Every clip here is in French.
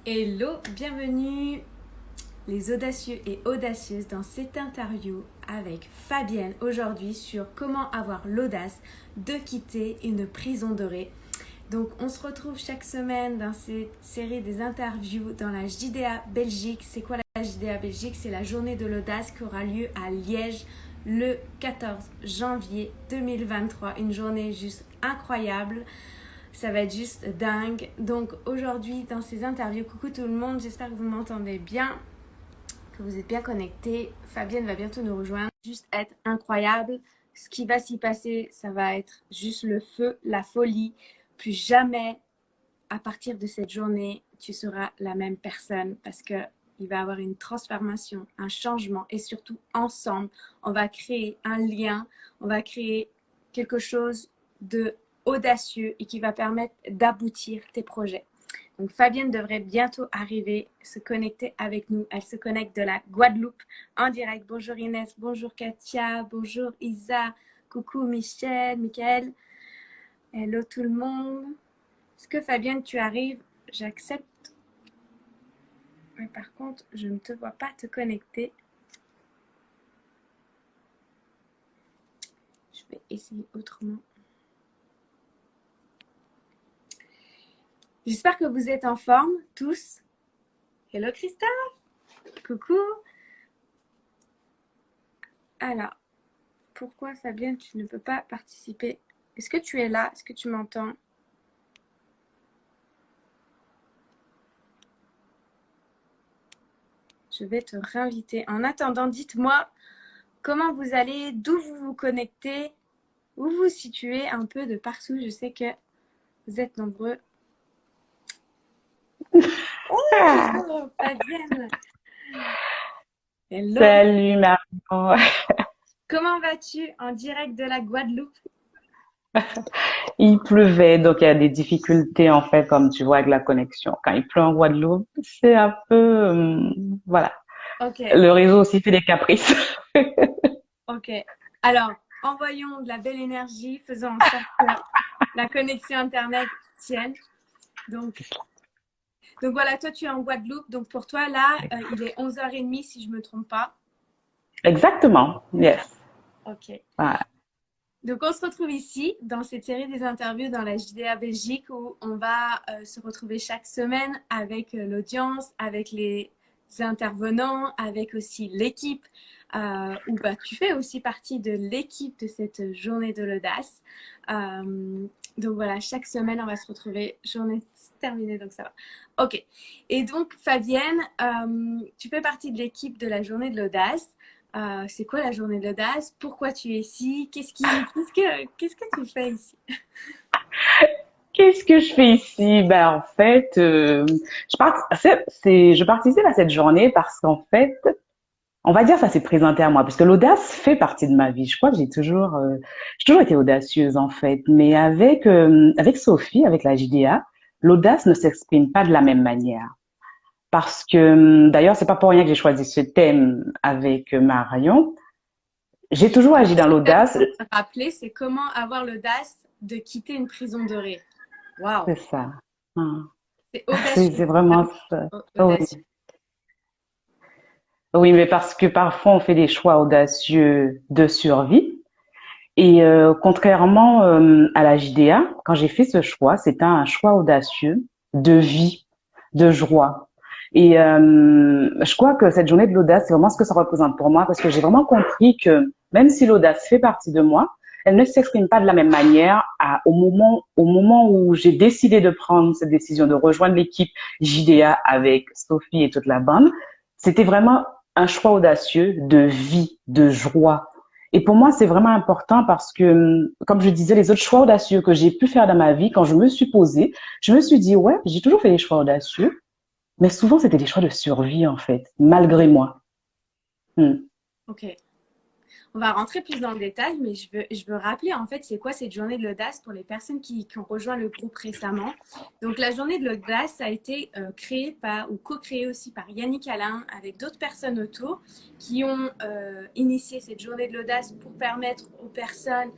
Hello, bienvenue les audacieux et audacieuses dans cette interview avec Fabienne aujourd'hui sur comment avoir l'audace de quitter une prison dorée. Donc on se retrouve chaque semaine dans cette série des interviews dans la JDA Belgique. C'est quoi la JDA Belgique? C'est la journée de l'audace qui aura lieu à Liège le 14 janvier 2023. Une journée juste incroyable. Ça va être juste dingue. Donc aujourd'hui dans ces interviews, coucou tout le monde, j'espère que vous m'entendez bien, que vous êtes bien connectés. Fabienne va bientôt nous rejoindre. Juste être incroyable. Ce qui va s'y passer, ça va être juste le feu, la folie. Plus jamais, à partir de cette journée, tu seras la même personne parce que il va y avoir une transformation, un changement et surtout ensemble, on va créer un lien, on va créer quelque chose de audacieux et qui va permettre d'aboutir tes projets. Donc Fabienne devrait bientôt arriver, se connecter avec nous. Elle se connecte de la Guadeloupe en direct. Bonjour Inès, bonjour Katia, bonjour Isa, coucou Michel, Michael. Hello tout le monde. Est-ce que Fabienne, tu arrives? J'accepte. Mais par contre, je ne te vois pas te connecter. Je vais essayer autrement. J'espère que vous êtes en forme, tous. Hello Christophe. Coucou. Alors, pourquoi Fabienne, tu ne peux pas participer? Est-ce que tu es là? Est-ce que tu m'entends? Je vais te réinviter. En attendant, dites-moi comment vous allez, d'où vous vous connectez, où vous vous situez un peu de partout. Je sais que vous êtes nombreux. Ah, Oh, Fabienne. Hello. salut Marion. Comment vas-tu en direct de la Guadeloupe? Il pleuvait, donc il y a des difficultés en fait, comme tu vois avec la connexion. Quand il pleut en Guadeloupe, c'est un peu, voilà. Ok, Le réseau aussi fait des caprices. ok. Alors, envoyons de la belle énergie, faisons en sorte que la connexion Internet tienne. Donc voilà, toi tu es en Guadeloupe. Donc pour toi, là, il est 11h30 si je ne me trompe pas. Exactement. C'est ça. Yes. Ok. Ouais. Donc on se retrouve ici dans cette série des interviews dans la JDA Belgique où on va se retrouver chaque semaine avec l'audience, avec les intervenants, avec aussi l'équipe, où bah, tu fais aussi partie de l'équipe de cette journée de l'audace. Donc voilà, chaque semaine on va se retrouver, journée terminée, donc ça va. Ok. Et donc Fabienne, tu fais partie de l'équipe de la journée de l'audace. C'est quoi la journée de l'audace? Pourquoi tu es ici? Qu'est-ce que tu fais ici? Qu'est-ce que je fais ici? Ben en fait, je participe à cette journée parce qu'en fait, on va dire ça s'est présenté à moi parce que l'audace fait partie de ma vie. Je crois que j'ai toujours été audacieuse en fait, mais avec Sophie, avec la JDA, l'audace ne s'exprime pas de la même manière. Parce que d'ailleurs, c'est pas pour rien que j'ai choisi ce thème avec Marion. J'ai toujours agi dans Ce thème, l'audace, pour te rappeler, c'est comment avoir l'audace de quitter une prison dorée. Waouh, c'est ça. Hein. c'est C'est audacieux, vraiment vraiment ça. Oui. audacieux. Oui, mais parce que parfois on fait des choix audacieux de survie. Et contrairement à la JDA, quand j'ai fait ce choix, c'était un choix audacieux de vie, de joie. Et je crois que cette journée de l'audace, c'est vraiment ce que ça représente pour moi, parce que j'ai vraiment compris que même si l'audace fait partie de moi, elle ne s'exprime pas de la même manière au moment où j'ai décidé de prendre cette décision de rejoindre l'équipe JDA avec Sophie et toute la bande. C'était vraiment un choix audacieux de vie, de joie, et pour moi, c'est vraiment important parce que, comme je disais, les autres choix audacieux que j'ai pu faire dans ma vie, quand je me suis posée, je me suis dit, ouais, j'ai toujours fait des choix audacieux, mais souvent c'était des choix de survie, en fait, malgré moi. Hmm. Ok. On va rentrer plus dans le détail, mais je veux rappeler en fait c'est quoi cette journée de l'audace pour les personnes qui ont rejoint le groupe récemment. Donc la journée de l'audace a été créée par ou co-créée aussi par Yannick Alain avec d'autres personnes autour qui ont initié cette journée de l'audace pour permettre aux personnes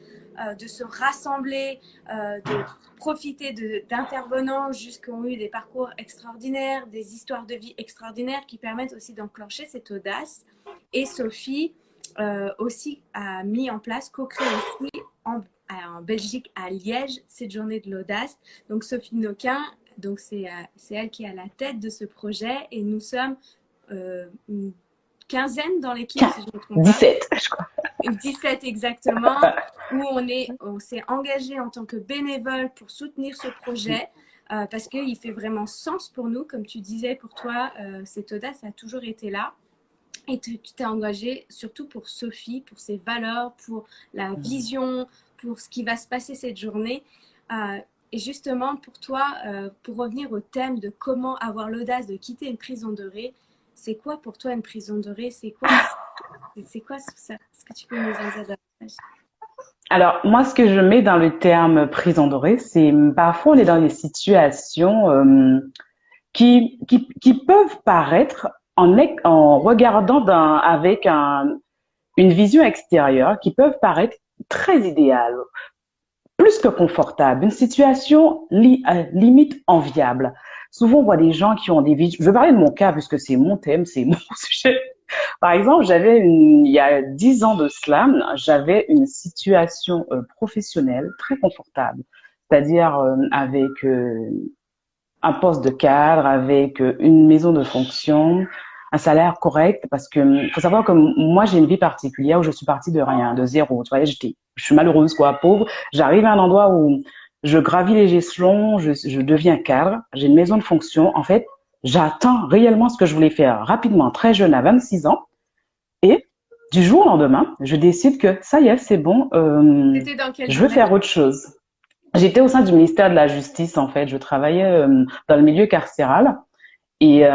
de se rassembler, de profiter d'intervenants qui ont eu des parcours extraordinaires, des histoires de vie extraordinaires qui permettent aussi d'enclencher cette audace. Et Sophie aussi a mis en place, co-créé aussi en Belgique, à Liège, cette journée de l'audace. Donc Sophie Noquin, donc c'est elle qui est à la tête de ce projet et nous sommes une quinzaine dans l'équipe, si je ne me trompe pas. 17, je crois. 17 exactement, où on s'est engagé en tant que bénévole pour soutenir ce projet. Parce qu'il fait vraiment sens pour nous, comme tu disais, pour toi, cette audace a toujours été là. Et tu t'es engagé surtout pour Sophie, pour ses valeurs, pour la vision, pour ce qui va se passer cette journée. Et justement, pour toi, pour revenir au thème de comment avoir l'audace de quitter une prison dorée, c'est quoi pour toi une prison dorée? C'est quoi ça? Est-ce que tu peux nous en dire davantage? Alors, moi, ce que je mets dans le terme prison dorée, c'est parfois on est dans des situations qui peuvent paraître en regardant avec une vision extérieure, qui peuvent paraître très idéales, plus que confortables, une situation limite enviable. Souvent, on voit des gens qui ont des vies. Je vais parler de mon cas puisque c'est mon thème, c'est mon sujet. Par exemple, il y a 10 ans de cela, j'avais une situation professionnelle très confortable, c'est-à-dire avec un poste de cadre, avec une maison de fonction, un salaire correct, parce que faut savoir que moi j'ai une vie particulière où je suis partie de rien, de zéro. Tu vois, je suis malheureuse, quoi, pauvre. J'arrive à un endroit où je gravis les échelons, je deviens cadre, j'ai une maison de fonction. En fait, j'atteins réellement ce que je voulais faire rapidement, très jeune, à 26 ans. Et du jour au lendemain, je décide que ça y est, c'est bon, C'était dans quel je veux domaine? faire autre chose. J'étais au sein du ministère de la Justice, en fait. Je travaillais dans le milieu carcéral. Et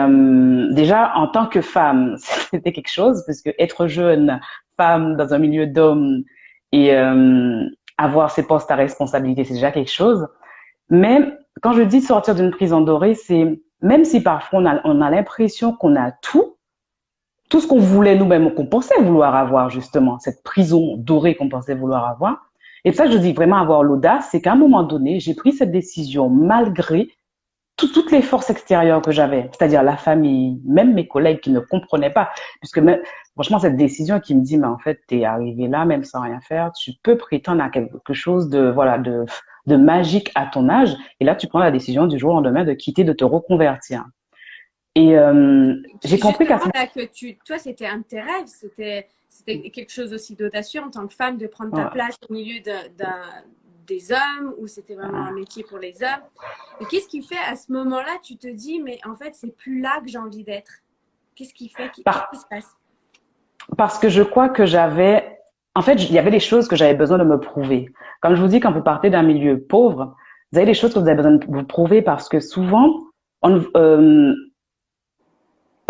déjà, en tant que femme, c'était quelque chose, parce que être jeune, femme, dans un milieu d'hommes et avoir ces postes à responsabilité, c'est déjà quelque chose. Mais quand je dis sortir d'une prison dorée, c'est même si parfois on a l'impression qu'on a tout ce qu'on voulait nous-mêmes, qu'on pensait vouloir avoir justement, cette prison dorée qu'on pensait vouloir avoir. Et ça, je dis vraiment avoir l'audace, c'est qu'à un moment donné, j'ai pris cette décision malgré toutes les forces extérieures que j'avais, c'est-à-dire la famille, même mes collègues qui ne comprenaient pas, puisque même, franchement, cette décision qui me dit, mais en fait, t'es arrivé là, même sans rien faire, tu peux prétendre à quelque chose de magique à ton âge, et là, tu prends la décision du jour au lendemain de quitter, de te reconvertir. Et j'ai compris qu'à Justement, là, toi, c'était un de tes rêves, c'était quelque chose aussi d'audacieux en tant que femme de prendre ta place au milieu des hommes, ou c'était vraiment un métier pour les hommes. Et qu'est-ce qui fait à ce moment-là, tu te dis, mais en fait, c'est plus là que j'ai envie d'être? Qu'est-ce qui fait? Qu'est-ce qui se passe? Parce que je crois que en fait, il y avait des choses que j'avais besoin de me prouver. Comme je vous dis, quand vous partez d'un milieu pauvre, vous avez des choses que vous avez besoin de vous prouver parce que souvent, on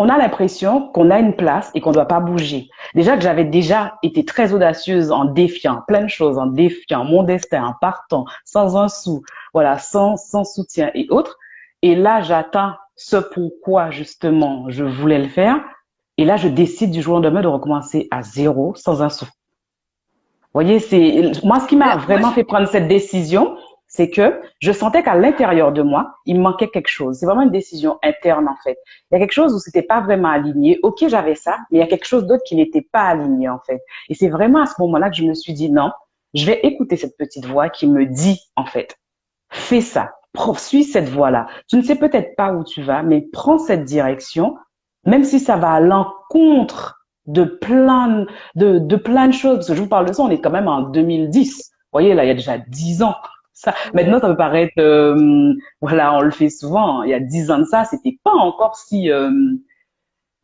a l'impression qu'on a une place et qu'on ne doit pas bouger. Déjà que j'avais déjà été très audacieuse en défiant plein de choses, en défiant mon destin, en partant sans un sou, voilà, sans soutien et autres. Et là, j'atteins ce pourquoi justement je voulais le faire. Et là, je décide du jour au lendemain de recommencer à zéro, sans un sou. Vous voyez, c'est moi ce qui m'a vraiment fait prendre cette décision, c'est que je sentais qu'à l'intérieur de moi, il me manquait quelque chose. C'est vraiment une décision interne en fait. Il y a quelque chose où c'était pas vraiment aligné. Ok, j'avais ça, mais il y a quelque chose d'autre qui n'était pas aligné en fait. Et c'est vraiment à ce moment-là que je me suis dit non, je vais écouter cette petite voix qui me dit en fait, fais ça, suis cette voie-là. Tu ne sais peut-être pas où tu vas, mais prends cette direction, même si ça va à l'encontre de plein de choses. Parce que je vous parle de ça, on est quand même en 2010. Vous voyez, là, il y a déjà 10 ans. Ça, maintenant, ça peut paraître, voilà, on le fait souvent. Il y a 10 ans de ça, c'était pas encore si,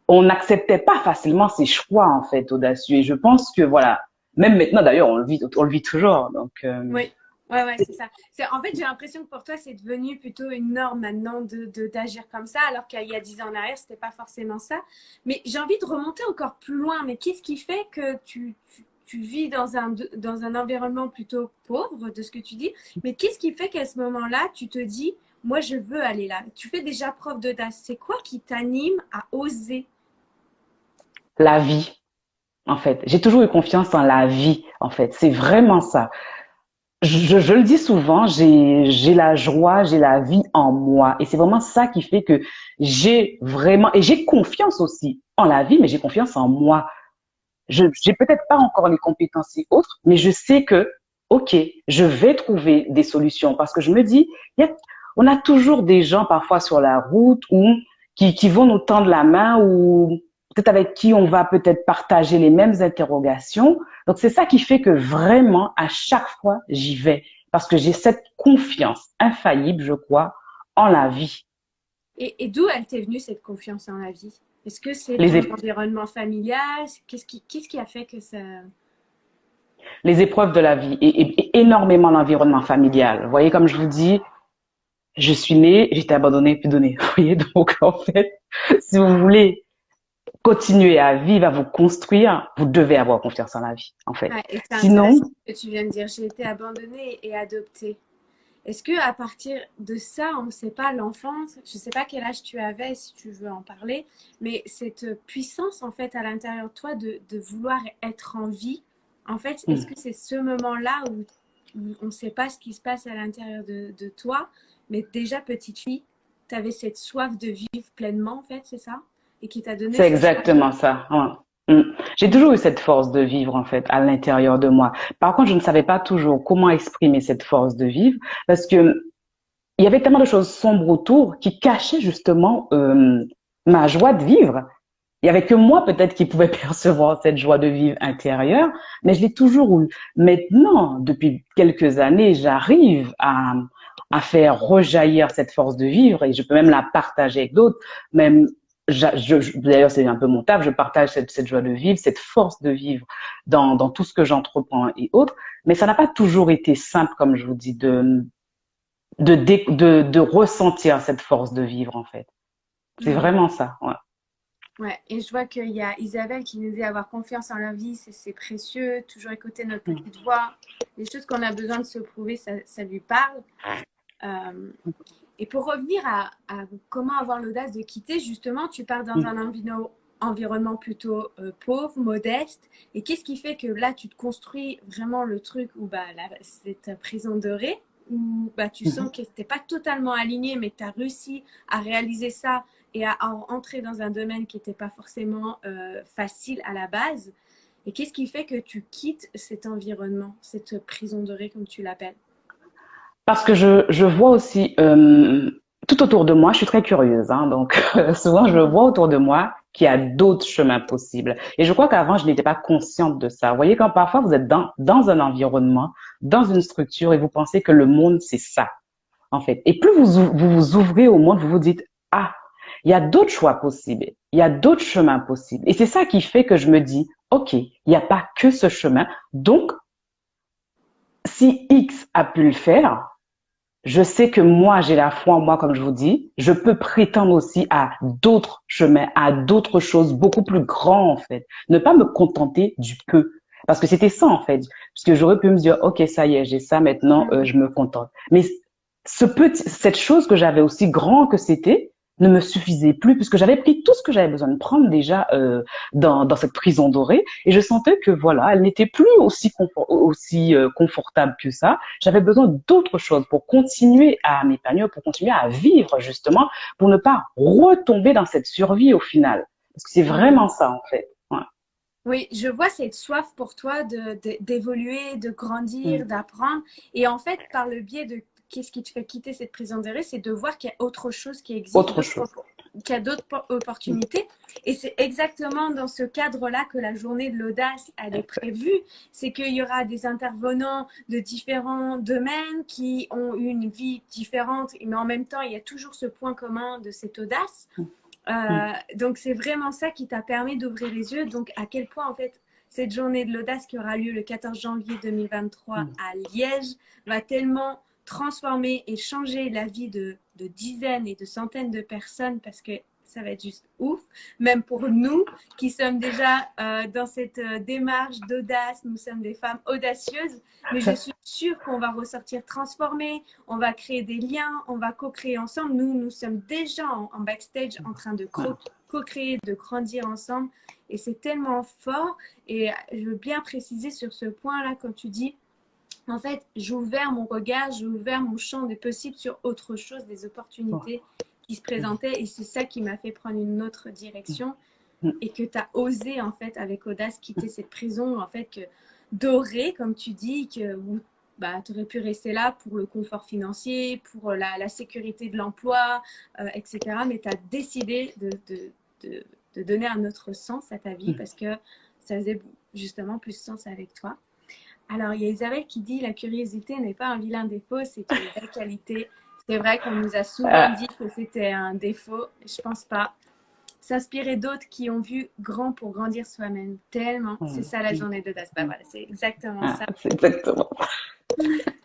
on n'acceptait pas facilement ces choix, en fait, audacieux. Et je pense que, voilà, même maintenant, d'ailleurs, on le vit toujours. Donc, Oui. Ouais, c'est ça. En fait, j'ai l'impression que pour toi, c'est devenu plutôt une norme maintenant d'agir comme ça, alors qu'il y a 10 ans en arrière, c'était pas forcément ça. Mais j'ai envie de remonter encore plus loin. Mais qu'est-ce qui fait que tu vis dans un environnement plutôt pauvre, de ce que tu dis? Mais qu'est-ce qui fait qu'à ce moment-là, tu te dis, moi, je veux aller là? Tu fais déjà preuve d'audace. C'est quoi qui t'anime à oser? la vie, en fait. J'ai toujours eu confiance en la vie, en fait. C'est vraiment ça. je le dis souvent, j'ai la joie, j'ai la vie en moi. Et c'est vraiment ça qui fait que j'ai vraiment, et j'ai confiance aussi en la vie, mais j'ai confiance en moi. J'ai peut-être pas encore les compétences et autres, mais je sais que, OK, je vais trouver des solutions parce que je me dis, il y a, on a toujours des gens parfois sur la route ou qui vont nous tendre la main ou peut-être avec qui on va peut-être partager les mêmes interrogations. Donc c'est ça qui fait que vraiment à chaque fois j'y vais parce que j'ai cette confiance infaillible, je crois, en la vie. Et d'où elle t'est venue cette confiance en la vie? Est-ce que c'est Les, ton é- environnement familial? Qu'est-ce qui a fait que ça... les épreuves de la vie et énormément l'environnement familial. Vous voyez, comme je vous dis, je suis née, j'ai été abandonnée puis donnée. Vous voyez, donc en fait, si vous voulez continuer à vivre, à vous construire, vous devez avoir confiance en la vie, en fait. Ouais, et c'est Sinon, intéressant ce que tu viens de dire. J'ai été abandonnée et adoptée. Est-ce que à partir de ça, on ne sait pas l'enfance, je ne sais pas quel âge tu avais si tu veux en parler, mais cette puissance en fait à l'intérieur de toi de vouloir être en vie, en fait, est-ce que c'est ce moment-là où on ne sait pas ce qui se passe à l'intérieur de toi, mais déjà petite fille, tu avais cette soif de vivre pleinement en fait, c'est ça? Et qui t'a donné c'est cette envie? exactement ça. Ouais. J'ai toujours eu cette force de vivre, en fait, à l'intérieur de moi. Par contre, je ne savais pas toujours comment exprimer cette force de vivre parce que il y avait tellement de choses sombres autour qui cachaient justement ma joie de vivre. Il y avait que moi peut-être qui pouvais percevoir cette joie de vivre intérieure, mais je l'ai toujours eu. Maintenant, depuis quelques années, j'arrive à faire rejaillir cette force de vivre et je peux même la partager avec d'autres. Même, d'ailleurs, c'est un peu mon taf, je partage cette joie de vivre, cette force de vivre dans tout ce que j'entreprends et autres. Mais ça n'a pas toujours été simple, comme je vous dis, de ressentir cette force de vivre, en fait. C'est Mhm. vraiment ça. Ouais. Ouais, et je vois qu'il y a Isabelle qui nous dit avoir confiance en la vie, c'est précieux, toujours écouter notre petite voix. Les choses qu'on a besoin de se prouver, ça lui parle. Euh, et pour revenir à comment avoir l'audace de quitter, justement, tu pars dans un environnement plutôt pauvre, modeste. Et qu'est-ce qui fait que là, tu te construis vraiment le truc où bah, là, c'est ta prison dorée, où bah, tu sens que tu n'es pas totalement aligné, mais tu as réussi à réaliser ça et à entrer dans un domaine qui n'était pas forcément facile à la base. Et qu'est-ce qui fait que tu quittes cet environnement, cette prison dorée, comme tu l'appelles? Parce que je vois aussi tout autour de moi, je suis très curieuse, hein, donc souvent je vois autour de moi qu'il y a d'autres chemins possibles. Et je crois qu'avant, je n'étais pas consciente de ça. Vous voyez, quand parfois vous êtes dans un environnement, dans une structure et vous pensez que le monde, c'est ça, en fait. Et plus vous vous ouvrez au monde, vous vous dites, ah, il y a d'autres choix possibles, il y a d'autres chemins possibles. Et c'est ça qui fait que je me dis, OK, il n'y a pas que ce chemin. Donc, si X a pu le faire, je sais que moi, j'ai la foi en moi, comme je vous dis. Je peux prétendre aussi à d'autres chemins, à d'autres choses beaucoup plus grands, en fait. Ne pas me contenter du peu. Parce que c'était ça, en fait. Parce que j'aurais pu me dire, OK, ça y est, j'ai ça, maintenant, je me contente. Mais cette chose que j'avais aussi grand que c'était, ne me suffisait plus puisque j'avais pris tout ce que j'avais besoin de prendre déjà dans cette prison dorée et je sentais que voilà, elle n'était plus aussi confortable que ça. J'avais besoin d'autres choses pour continuer à m'épanouir, pour continuer à vivre justement, pour ne pas retomber dans cette survie au final. Parce que c'est vraiment ça en fait. Ouais. Oui, je vois cette soif pour toi d'évoluer, de grandir, Mm. d'apprendre. Et en fait, par le biais de qu'est-ce qui te fait quitter cette prison dorée, c'est de voir qu'il y a autre chose qui existe, Autre chose. qu'il y a d'autres Mm. opportunités. Et c'est exactement dans ce cadre-là que la journée de l'audace, elle est prévue. C'est qu'il y aura des intervenants de différents domaines qui ont une vie différente, mais en même temps, il y a toujours ce point commun de cette audace. Mm. Donc c'est vraiment ça qui t'a permis d'ouvrir les yeux. Donc à quel point en fait cette journée de l'audace qui aura lieu le 14 janvier 2023 Mm. à Liège va tellement transformer et changer la vie de dizaines et de centaines de personnes parce que ça va être juste ouf, même pour nous qui sommes déjà dans cette démarche d'audace, nous sommes des femmes audacieuses, mais je suis sûre qu'on va ressortir transformés, on va créer des liens, on va co-créer ensemble. Nous sommes déjà en backstage en train de co-créer, de grandir ensemble et c'est tellement fort. Et je veux bien préciser sur ce point-là, quand tu dis en fait, j'ai ouvert mon regard, j'ai ouvert mon champ des possibles sur autre chose, des opportunités qui se présentaient. Et c'est ça qui m'a fait prendre une autre direction et que tu as osé, en fait, avec audace, quitter cette prison, en fait, dorée, comme tu dis, où bah, tu aurais pu rester là pour le confort financier, pour la sécurité de l'emploi, etc. Mais tu as décidé de donner un autre sens à ta vie parce que ça faisait justement plus sens avec toi. Alors, il y a Isabelle qui dit « La curiosité n'est pas un vilain défaut, c'est une belle qualité. » C'est vrai qu'on nous a souvent dit que c'était un défaut. Je pense pas. S'inspirer d'autres qui ont vu grand pour grandir soi-même. Tellement. C'est ça la journée d'audace. Bah voilà, c'est exactement ça. C'est exactement.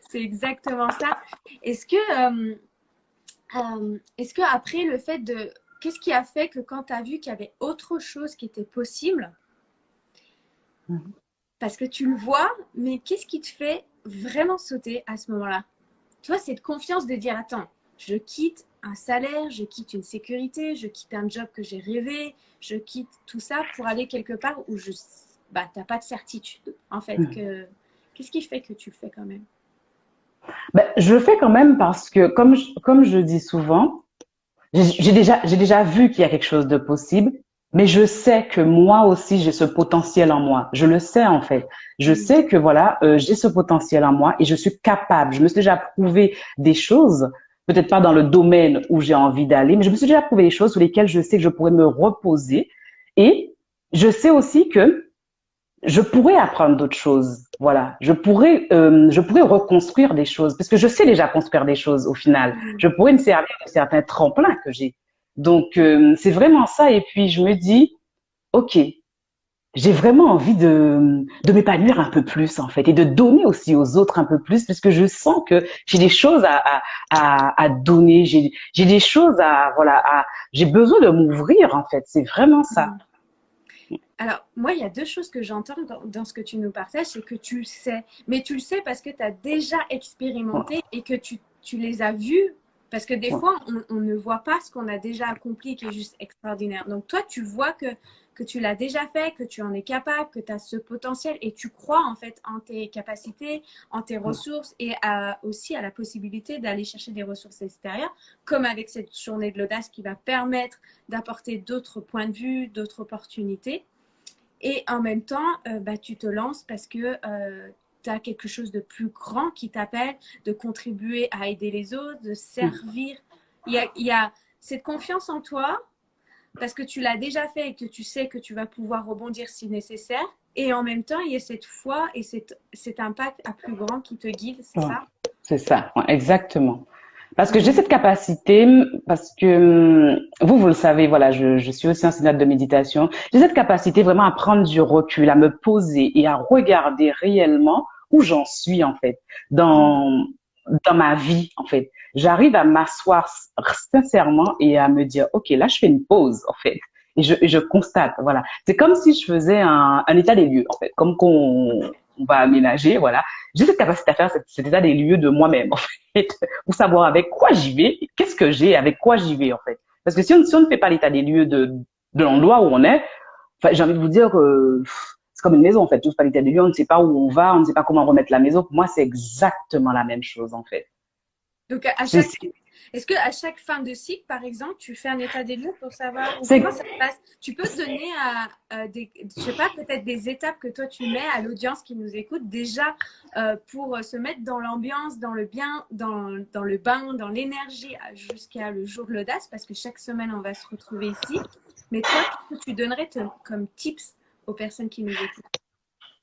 C'est exactement ça. Est-ce que après le fait de... Qu'est-ce qui a fait que quand tu as vu qu'il y avait autre chose qui était possible, parce que tu le vois, mais qu'est-ce qui te fait vraiment sauter à ce moment-là? Tu vois, cette confiance de dire, attends, je quitte un salaire, je quitte une sécurité, je quitte un job que j'ai rêvé, je quitte tout ça pour aller quelque part où tu n'as pas de certitude, en fait. Qu'est-ce qui fait que tu le fais quand même? Ben, je le fais quand même parce que, comme je dis souvent, j'ai déjà vu qu'il y a quelque chose de possible, mais je sais que moi aussi j'ai ce potentiel en moi. Je le sais en fait. Je sais que voilà, j'ai ce potentiel en moi et je suis capable. Je me suis déjà prouvé des choses, peut-être pas dans le domaine où j'ai envie d'aller, mais je me suis déjà prouvé des choses sur lesquelles je sais que je pourrais me reposer et je sais aussi que je pourrais apprendre d'autres choses. Voilà, je pourrais reconstruire des choses parce que je sais déjà construire des choses au final. Je pourrais me servir de certains tremplins que j'ai. Donc c'est vraiment ça. Et puis je me dis, ok, j'ai vraiment envie de m'épanouir un peu plus en fait et de donner aussi aux autres un peu plus puisque je sens que j'ai des choses à donner. J'ai des choses j'ai besoin de m'ouvrir en fait. C'est vraiment ça. Alors, moi, il y a deux choses que j'entends dans ce que tu nous partages, c'est que tu le sais. Mais tu le sais parce que tu as déjà expérimenté et que tu les as vus. Parce que des fois, on ne voit pas ce qu'on a déjà accompli qui est juste extraordinaire. Donc, toi, tu vois que tu l'as déjà fait, que tu en es capable, que tu as ce potentiel et tu crois en fait en tes capacités, en tes ressources et aussi à la possibilité d'aller chercher des ressources extérieures, comme avec cette journée de l'audace qui va permettre d'apporter d'autres points de vue, d'autres opportunités. Et en même temps, tu te lances parce que tu as quelque chose de plus grand qui t'appelle, de contribuer à aider les autres, de servir. Il y a cette confiance en toi parce que tu l'as déjà fait et que tu sais que tu vas pouvoir rebondir si nécessaire. Et en même temps, il y a cette foi et cet impact à plus grand qui te guide, c'est ça? C'est ça, exactement. Parce que j'ai cette capacité, parce que vous le savez, voilà, je suis aussi enseignante de méditation. J'ai cette capacité vraiment à prendre du recul, à me poser et à regarder réellement où j'en suis en fait dans ma vie en fait. J'arrive à m'asseoir sincèrement et à me dire, ok, là je fais une pause en fait. Et je constate, voilà. C'est comme si je faisais un état des lieux, en fait, comme qu'on on va aménager, voilà. J'ai cette capacité à faire cet état des lieux de moi-même, en fait, pour savoir avec quoi j'y vais, qu'est-ce que j'ai, avec quoi j'y vais, en fait. Parce que si on ne fait pas l'état des lieux de l'endroit où on est, enfin, j'ai envie de vous dire que c'est comme une maison, en fait. Tout pas l'état des lieux, on ne sait pas où on va, on ne sait pas comment remettre la maison. Pour moi, c'est exactement la même chose, en fait. Donc, est-ce qu'à chaque fin de cycle, par exemple, tu fais un état des lieux pour savoir comment ça se passe? Tu peux te donner je sais pas, peut-être des étapes que toi tu mets à l'audience qui nous écoute déjà pour se mettre dans l'ambiance, dans le bien, dans le bain, dans l'énergie jusqu'à le jour de l'audace, parce que chaque semaine on va se retrouver ici. Mais toi, qu'est-ce que tu donnerais comme tips aux personnes qui nous écoutent?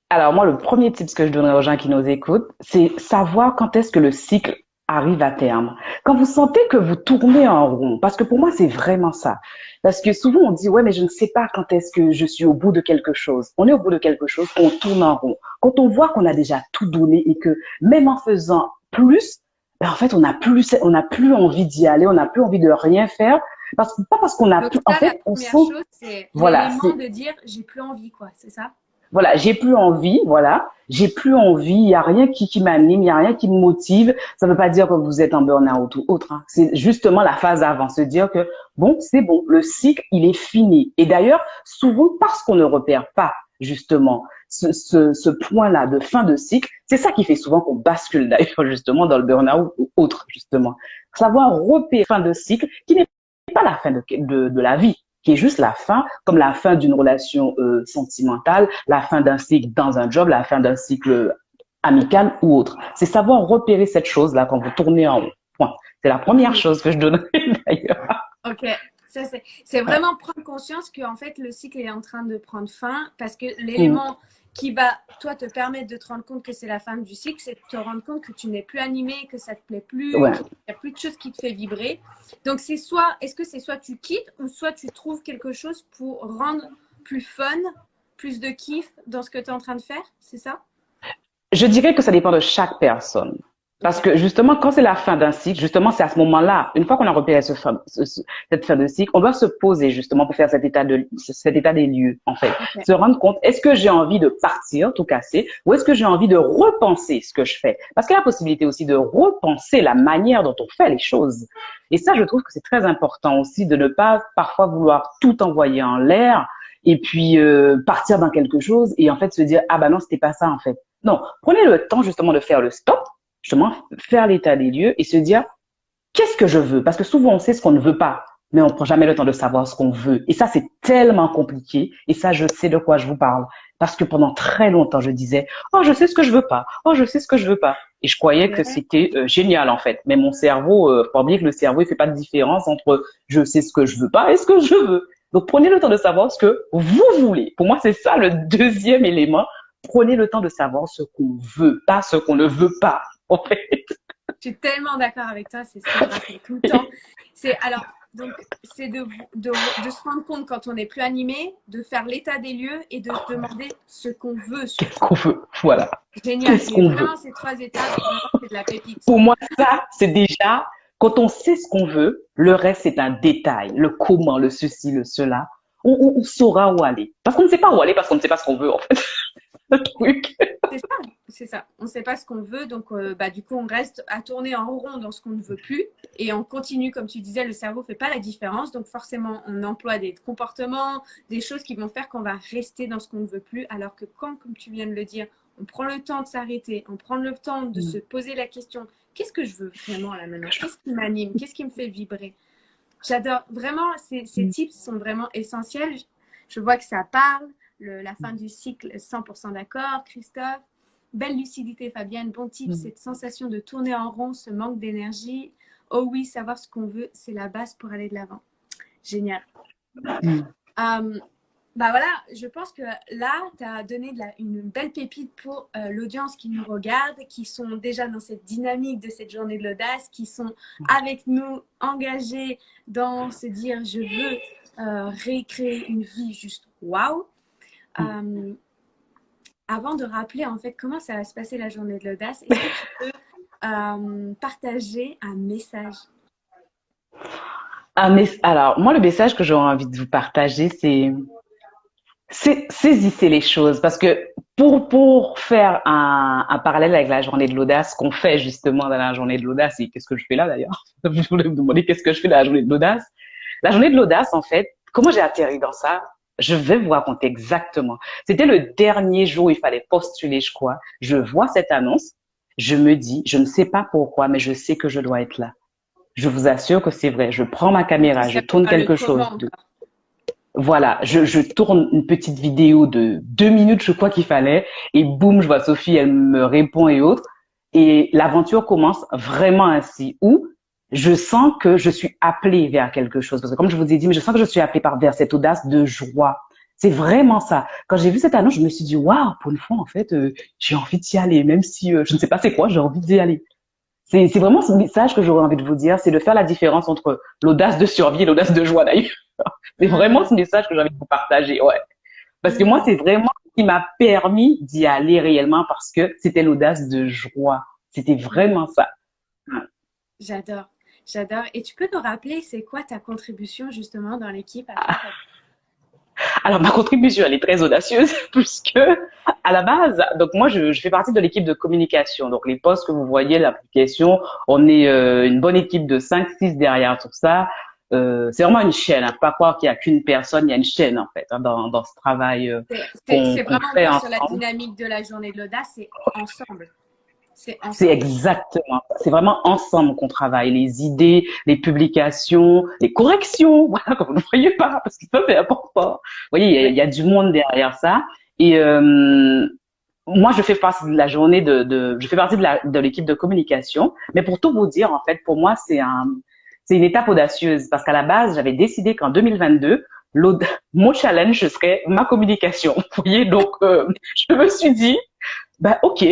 Alors moi, le premier tip que je donnerais aux gens qui nous écoutent, c'est savoir quand est-ce que le cycle arrive à terme. Quand vous sentez que vous tournez en rond, parce que pour moi, c'est vraiment ça. Parce que souvent, on dit, ouais, mais je ne sais pas quand est-ce que je suis au bout de quelque chose. On est au bout de quelque chose, on tourne en rond. Quand on voit qu'on a déjà tout donné et que même en faisant plus, ben, en fait, on n'a plus envie d'y aller, on n'a plus envie de rien faire. Pas parce qu'on a Donc plus, ça, en fait, la on première sent, chose, c'est voilà, l'élément de dire j'ai plus envie, quoi, c'est ça? voilà, j'ai plus envie, voilà, j'ai plus envie, il y a rien qui m'anime, il y a rien qui me motive. Ça ne veut pas dire que vous êtes en burn-out ou autre, hein. C'est justement la phase avant, se dire que bon, c'est bon, le cycle, il est fini. Et d'ailleurs, souvent parce qu'on ne repère pas justement ce point-là de fin de cycle, c'est ça qui fait souvent qu'on bascule d'ailleurs justement dans le burn-out ou autre justement. Savoir repérer fin de cycle qui n'est pas la fin de la vie, qui est juste la fin, comme la fin d'une relation sentimentale, la fin d'un cycle dans un job, la fin d'un cycle amical ou autre. C'est savoir repérer cette chose-là quand vous tournez en haut. Point. C'est la première chose que je donnerais d'ailleurs. Ok, ça c'est vraiment prendre conscience que en fait le cycle est en train de prendre fin parce que l'élément qui va toi te permettre de te rendre compte que c'est la fin du cycle, c'est de te rendre compte que tu n'es plus animé, que ça te plaît plus, qu'il n'y a plus de choses qui te fait vibrer. Donc c'est soit, est-ce que c'est soit tu quittes ou soit tu trouves quelque chose pour rendre plus fun, plus de kiff dans ce que tu es en train de faire, c'est ça? Je dirais que ça dépend de chaque personne. Parce que justement, quand c'est la fin d'un cycle, justement, c'est à ce moment-là, une fois qu'on a repéré cette fin de cycle, on doit se poser justement pour faire cet état des lieux, en fait. Okay. Se rendre compte, est-ce que j'ai envie de partir, tout casser, ou est-ce que j'ai envie de repenser ce que je fais? Parce qu'il y a la possibilité aussi de repenser la manière dont on fait les choses. Et ça, je trouve que c'est très important aussi de ne pas parfois vouloir tout envoyer en l'air et puis partir dans quelque chose et en fait se dire, ah bah non, c'était pas ça en fait. Non, prenez le temps justement de faire le stop, justement, faire l'état des lieux et se dire, qu'est-ce que je veux? Parce que souvent, on sait ce qu'on ne veut pas, mais on prend jamais le temps de savoir ce qu'on veut. Et ça, c'est tellement compliqué. Et ça, je sais de quoi je vous parle. Parce que pendant très longtemps, je disais, oh, je sais ce que je veux pas. Oh, je sais ce que je veux pas. Et je croyais que c'était génial, en fait. Mais mon cerveau, faut pas oublier que le cerveau, il fait pas de différence entre je sais ce que je veux pas et ce que je veux. Donc, prenez le temps de savoir ce que vous voulez. Pour moi, c'est ça le deuxième élément. Prenez le temps de savoir ce qu'on veut, pas ce qu'on ne veut pas. En fait. Je suis tellement d'accord avec toi, c'est ce que je rappelle tout le temps. C'est de se rendre compte quand on n'est plus animé, de faire l'état des lieux et de se demander ce qu'on veut. Qu'est-ce qu'on veut, voilà. Génial. Qu'est-ce qu'on veut. Ces 3 étapes, c'est de la pépite. Pour moi, ça, c'est déjà, quand on sait ce qu'on veut, le reste, c'est un détail. Le comment, le ceci, le cela. On saura où aller. Parce qu'on ne sait pas où aller, parce qu'on ne sait pas ce qu'on veut, en fait. Le truc. C'est ça. On ne sait pas ce qu'on veut, donc du coup, on reste à tourner en rond dans ce qu'on ne veut plus et on continue, comme tu disais, le cerveau ne fait pas la différence, donc forcément, on emploie des comportements, des choses qui vont faire qu'on va rester dans ce qu'on ne veut plus, alors que quand, comme tu viens de le dire, on prend le temps de s'arrêter, on prend le temps de se poser la question, qu'est-ce que je veux vraiment là maintenant? Qu'est-ce qui m'anime? Qu'est-ce qui me fait vibrer? J'adore. Vraiment, ces tips sont vraiment essentiels. Je vois que ça parle. La fin du cycle, 100% d'accord, Christophe. Belle lucidité, Fabienne. Bon type, cette sensation de tourner en rond, ce manque d'énergie. Oh oui, savoir ce qu'on veut, c'est la base pour aller de l'avant. Génial. Voilà, je pense que là, tu as donné une belle pépite pour l'audience qui nous regarde, qui sont déjà dans cette dynamique de cette journée de l'audace, qui sont avec nous, engagés dans se dire, je veux récréer une vie juste waouh. Avant de rappeler en fait comment ça va se passer la journée de l'audace, est-ce que tu peux partager un message? Alors, moi, le message que j'aurais envie de vous partager, c'est saisissez les choses. Parce que pour faire un parallèle avec la journée de l'audace, qu'on fait justement dans la journée de l'audace, et qu'est-ce que je fais là d'ailleurs? Vous voulez me demander qu'est-ce que je fais dans la journée de l'audace? La journée de l'audace, en fait, comment j'ai atterri dans ça? Je vais vous raconter exactement. C'était le dernier jour où il fallait postuler, je crois. Je vois cette annonce. Je me dis, je ne sais pas pourquoi, mais je sais que je dois être là. Je vous assure que c'est vrai. Je prends ma caméra, je tourne quelque chose. Voilà, je tourne une petite vidéo de 2 minutes, je crois qu'il fallait. Et boum, je vois Sophie, elle me répond et autres. Et l'aventure commence vraiment ainsi. Où je sens que je suis appelée vers quelque chose. Parce que comme je vous ai dit, mais je sens que je suis appelée vers cette audace de joie. C'est vraiment ça. Quand j'ai vu cette annonce, je me suis dit, waouh, pour une fois, en fait, j'ai envie d'y aller. Même si je ne sais pas c'est quoi, j'ai envie d'y aller. C'est vraiment ce message que j'aurais envie de vous dire, c'est de faire la différence entre l'audace de survie et l'audace de joie, d'ailleurs. C'est vraiment ce message que j'ai envie de vous partager, ouais. Parce que moi, c'est vraiment ce qui m'a permis d'y aller réellement parce que c'était l'audace de joie. C'était vraiment ça. J'adore. J'adore. Et tu peux nous rappeler, c'est quoi ta contribution justement dans l'équipe? Alors, ma contribution, elle est très audacieuse puisque, à la base, donc moi, je fais partie de l'équipe de communication. Donc, les postes que vous voyez, l'application, on est une bonne équipe de 5-6 derrière tout ça. c'est vraiment une chaîne, hein. Faut pas croire qu'il y a qu'une personne, il y a une chaîne en fait hein, dans ce travail C'est qu'on vraiment fait quoi sur la ensemble. dynamique de la journée de l'audace, c'est ensemble. C'est C'est ensemble. exactement, c'est vraiment ensemble qu'on travaille, les idées, les publications, les corrections, voilà, comme vous ne voyez pas, parce que ça c'est important. Vous voyez, il Ouais. y a du monde derrière ça. Et moi, je fais partie de la journée je fais partie de l'équipe de communication. Mais pour tout vous dire, en fait, pour moi, c'est une étape audacieuse parce qu'à la base, j'avais décidé qu'en 2022, mon challenge ce serait ma communication. Vous voyez, donc je me suis dit, bah ok,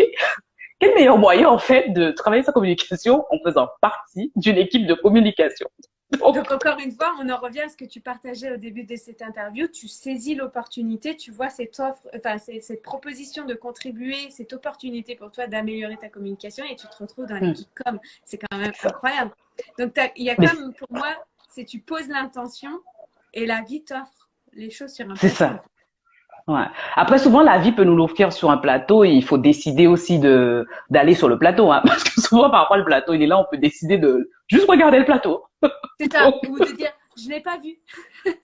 quel meilleur moyen en fait de travailler sa communication en faisant partie d'une équipe de communication. Donc, Donc, encore une fois, on en revient à ce que tu partageais au début de cette interview. Tu saisis l'opportunité, tu vois cette offre, enfin, cette proposition de contribuer, cette opportunité pour toi d'améliorer ta communication et tu te retrouves dans l'équipe com. C'est quand même ça. incroyable. Donc, il y a Mais comme, pour moi, c'est tu poses l'intention et la vie t'offre les choses sur un c'est plateau. ça. Ouais. Après, souvent, la vie peut nous l'offrir sur un plateau et il faut décider aussi d'aller sur le plateau, hein, parce que souvent, parfois, le plateau, il est là, on peut décider de juste regarder le plateau. C'est ça, Donc, ou de dire, je ne l'ai pas vu. c'est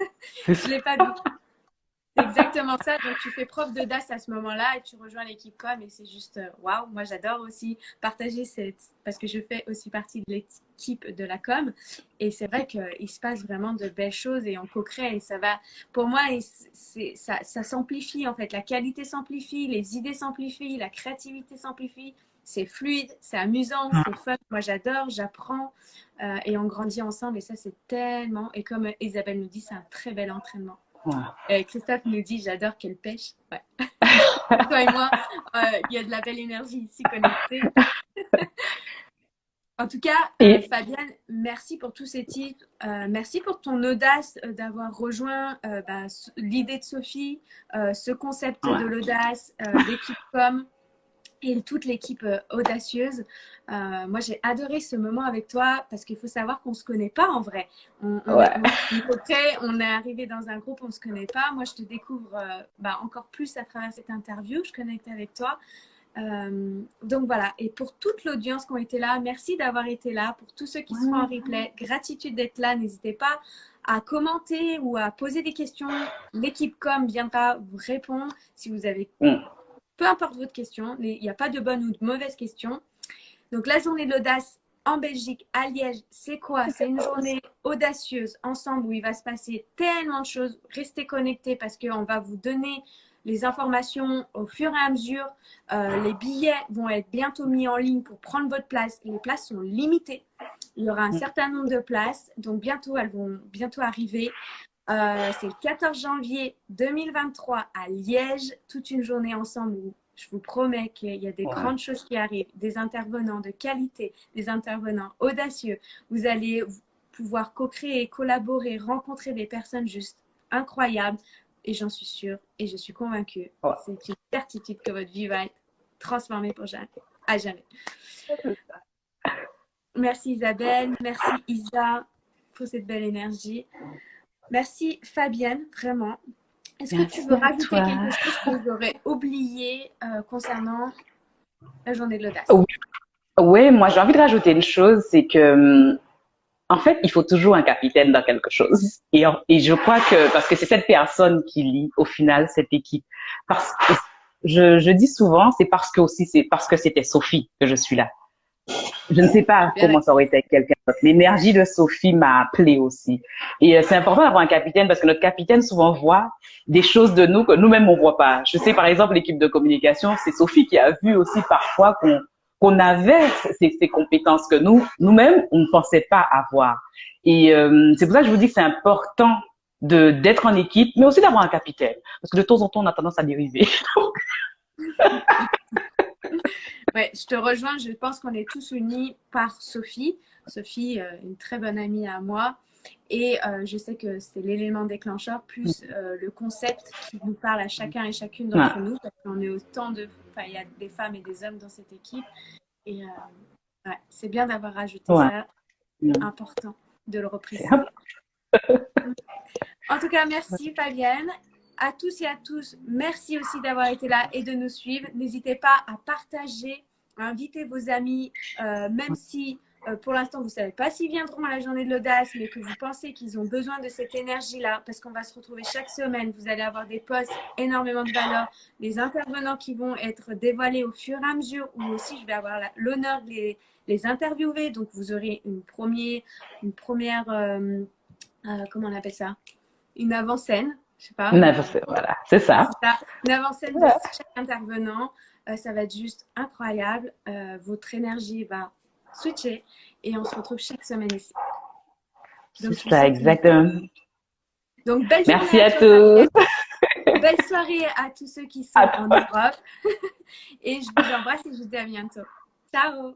Je ça. ne l'ai pas vu. C'est exactement ça. Donc, tu fais preuve d'audace à ce moment-là et tu rejoins l'équipe com et c'est juste waouh. Moi, j'adore aussi partager parce que je fais aussi partie de l'équipe de la com et c'est vrai qu'il se passe vraiment de belles choses et on co-crée et ça va. Pour moi, ça s'amplifie en fait. La qualité s'amplifie, les idées s'amplifient, la créativité s'amplifie. C'est fluide, c'est amusant, c'est fun. Moi, j'adore, j'apprends et on grandit ensemble et ça, c'est tellement. Et comme Isabelle nous dit, c'est un très bel entraînement. Ouais. Christophe nous dit j'adore qu'elle pêche. Ouais. Toi et moi, il y a de la belle énergie ici connectée. En tout cas, Et, Fabienne, merci pour tous ces tips. Merci pour ton audace d'avoir rejoint l'idée de Sophie, ce concept de ouais. l'audace, l'équipe com et toute l'équipe audacieuse. Moi, j'ai adoré ce moment avec toi parce qu'il faut savoir qu'on ne se connaît pas en vrai. Ouais. On est arrivé dans un groupe, on ne se connaît pas. Moi, je te découvre encore plus à travers cette interview. Je connecte avec toi. Donc voilà, et pour toute l'audience qui ont été là, merci d'avoir été là. Pour tous ceux qui seront en replay, gratitude d'être là. N'hésitez pas à commenter ou à poser des questions. L'équipe com viendra vous répondre si vous avez Mm. peu importe votre question, il n'y a pas de bonne ou de mauvaise question. Donc, la journée de l'audace en Belgique, à Liège, c'est quoi? C'est une journée audacieuse ensemble où il va se passer tellement de choses. Restez connectés parce qu'on va vous donner les informations au fur et à mesure. Les billets vont être bientôt mis en ligne pour prendre votre place. Les places sont limitées. Il y aura un certain nombre de places. Donc, bientôt, elles vont bientôt arriver. C'est le 14 janvier 2023 à Liège, toute une journée ensemble où je vous promets qu'il y a des Ouais. grandes choses qui arrivent, des intervenants de qualité, des intervenants audacieux. Vous allez pouvoir co-créer, collaborer, rencontrer des personnes juste incroyables et j'en suis sûre et je suis convaincue. Ouais. C'est une certitude que votre vie va être transformée pour jamais, à jamais. Merci Isabelle, merci Isa pour cette belle énergie. Merci Fabienne, vraiment. Est-ce que tu Merci veux à rajouter toi. quelque chose que j'aurais oublié concernant la journée de l'audace? Oui, ouais, moi j'ai envie de rajouter une chose, c'est que en fait, il faut toujours un capitaine dans quelque chose. Et je crois que parce que c'est cette personne qui lie au final cette équipe. Parce que je dis souvent, c'est parce que c'était Sophie que je suis là. Je ne sais pas Bien, comment ça aurait été avec quelqu'un d'autre. L'énergie de Sophie m'a appelé aussi. Et c'est important d'avoir un capitaine parce que notre capitaine souvent voit des choses de nous que nous-mêmes on voit pas. Je sais par exemple l'équipe de communication, c'est Sophie qui a vu aussi parfois qu'on avait ces compétences que nous-mêmes on ne pensait pas avoir. Et c'est pour ça que je vous dis que c'est important d'être en équipe, mais aussi d'avoir un capitaine parce que de temps en temps on a tendance à dériver. ouais, je te rejoins. Je pense qu'on est tous unis par Sophie. Sophie, une très bonne amie à moi. Et je sais que c'est l'élément déclencheur, plus le concept qui nous parle à chacun et chacune d'entre nous, parce qu'on est autant de... Enfin, il y a des femmes et des hommes dans cette équipe. Et ouais, c'est bien d'avoir rajouté Ouais. ça. Important de le C'est repréciser. En tout cas, merci Fabienne. À tous et à tous, merci aussi d'avoir été là et de nous suivre. N'hésitez pas à partager, à inviter vos amis, même si pour l'instant, vous ne savez pas s'ils viendront à la journée de l'audace, mais que vous pensez qu'ils ont besoin de cette énergie-là, parce qu'on va se retrouver chaque semaine. Vous allez avoir des posts, énormément de valeur, des intervenants qui vont être dévoilés au fur et à mesure, ou aussi je vais avoir l'honneur de les interviewer. Donc, vous aurez une première comment on appelle ça? Une avant-scène, je sais pas. Voilà, c'est ça. C'est ça, une avant-scène de chaque intervenant. Ça va être juste incroyable. Votre énergie va switcher et on se retrouve chaque semaine ici. C'est ça, exactement. Donc, belle Merci journée à tous. Belle soirée à tous ceux qui sont en Europe. Et je vous embrasse et je vous dis à bientôt. Ciao.